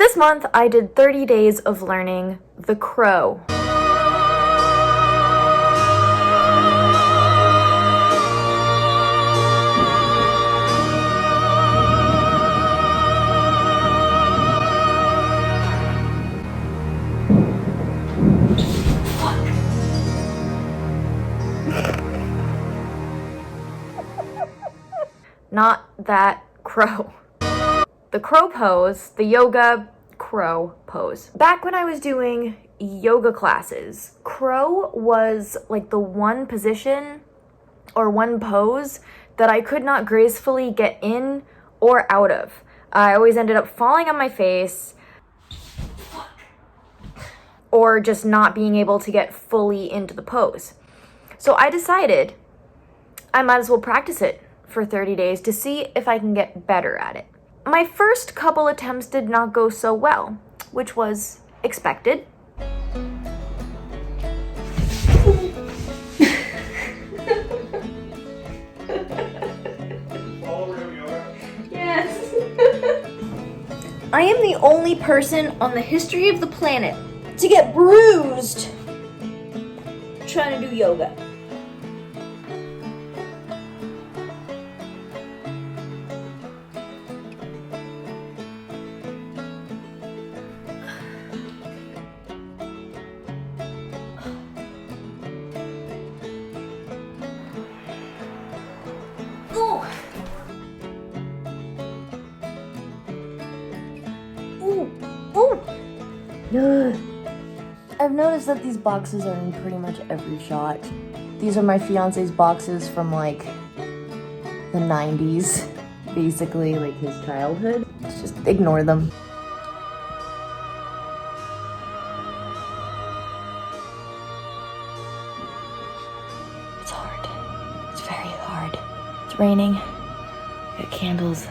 This month, I did 30 days of learning the crow. Not that crow. The crow pose, the yoga crow pose. Back when I was doing yoga classes, crow was like the one position or one pose that I could not gracefully get in or out of. I always ended up falling on my face or just not being able to get fully into the pose. So I decided I might as well practice it for 30 days to see if I can get better at it. My first couple attempts did not go so well, which was expected. Yes. I am the only person on the history of the planet to get bruised trying to do yoga. I've noticed that these boxes are in pretty much every shot. These are my fiance's boxes from like the 90s, basically like his childhood. Just ignore them. It's hard. It's very hard. It's raining. I got candles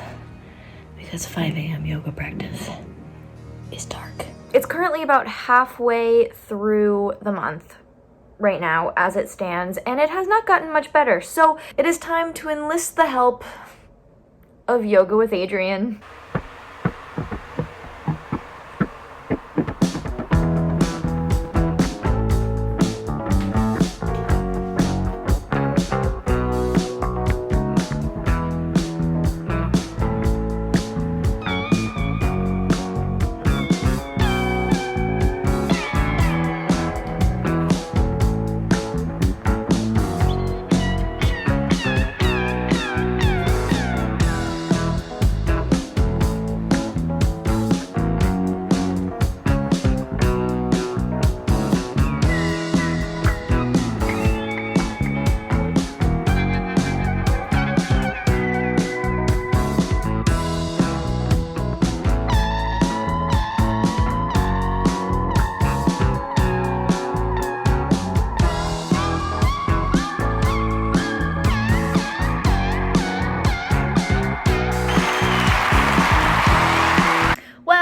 because 5 a.m. yoga practice is dark. It's currently about halfway through the month right now as it stands, and it has not gotten much better. So it is time to enlist the help of Yoga with Adriene.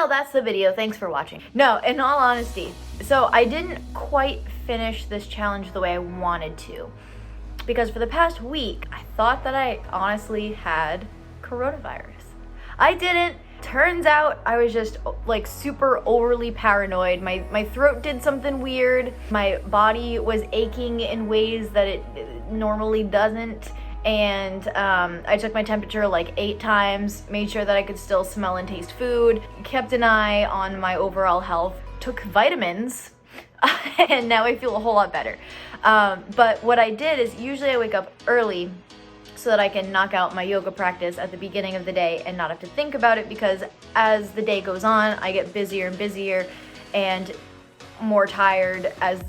That's the video. Thanks for watching. No, in all honesty, so I didn't quite finish this challenge the way I wanted to, because for the past week I thought that I honestly had coronavirus. I didn't. Turns out I was just like super overly paranoid. My throat did something weird. My body was aching in ways that it normally doesn't. And I took my temperature like 8 times, made sure that I could still smell and taste food, kept an eye on my overall health, took vitamins, and now I feel a whole lot better. But what I did is usually I wake up early so that I can knock out my yoga practice at the beginning of the day and not have to think about it, because as the day goes on, I get busier and busier and more tired as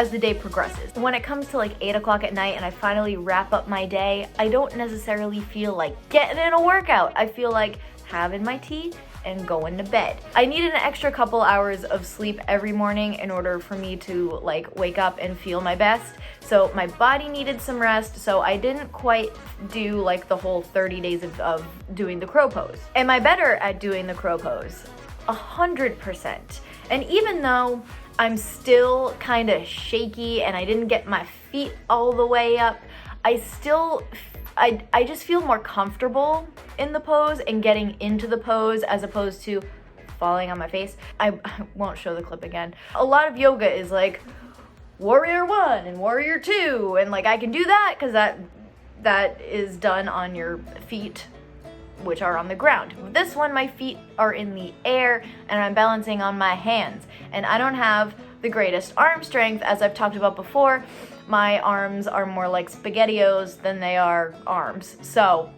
the day progresses. When it comes to like 8 o'clock at night and I finally wrap up my day, I don't necessarily feel like getting in a workout. I feel like having my tea and going to bed. I needed an extra couple hours of sleep every morning in order for me to like wake up and feel my best. So my body needed some rest, so I didn't quite do like the whole 30 days of doing the crow pose. Am I better at doing the crow pose? 100%. And even though I'm still kind of shaky and I didn't get my feet all the way up, I just feel more comfortable in the pose and getting into the pose as opposed to falling on my face. I won't show the clip again. A lot of yoga is like warrior 1 and warrior 2, and like I can do that because that is done on your feet, which are on the ground. This one, my feet are in the air and I'm balancing on my hands, and I don't have the greatest arm strength. As I've talked about before, my arms are more like SpaghettiOs than they are arms. So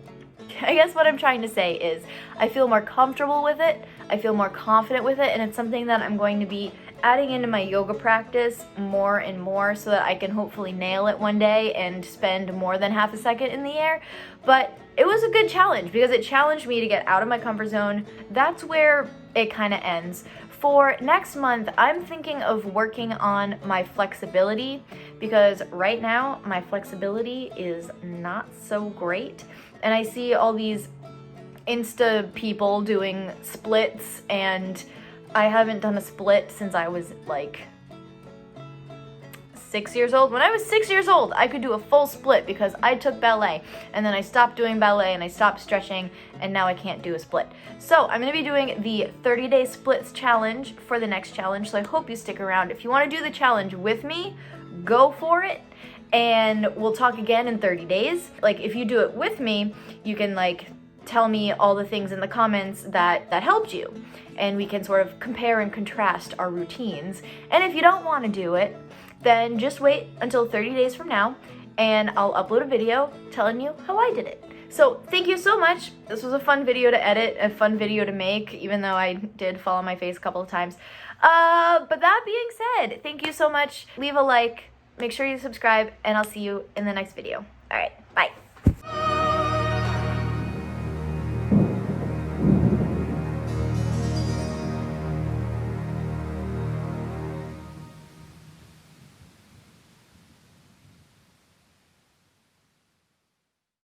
I guess what I'm trying to say is I feel more comfortable with it, I feel more confident with it, and it's something that I'm going to be adding into my yoga practice more and more so that I can hopefully nail it one day and spend more than half a second in the air. But it was a good challenge because it challenged me to get out of my comfort zone. That's where it kind of ends. For next month, I'm thinking of working on my flexibility because right now my flexibility is not so great. And I see all these Insta people doing splits, and I haven't done a split since I was like 6 years old. When I was 6 years old, I could do a full split because I took ballet, and then I stopped doing ballet and I stopped stretching, and now I can't do a split. So I'm going to be doing the 30-day splits challenge for the next challenge, so I hope you stick around. If you want to do the challenge with me, go for it, and we'll talk again in 30 days. Like, if you do it with me, you can like tell me all the things in the comments that helped you, and we can sort of compare and contrast our routines. And if you don't want to do it, then just wait until 30 days from now and I'll upload a video telling you how I did it. So thank you so much. This was a fun video to edit, a fun video to make, even though I did fall on my face a couple of times. But that being said, thank you so much. Leave a like, make sure you subscribe, and I'll see you in the next video. All right, bye.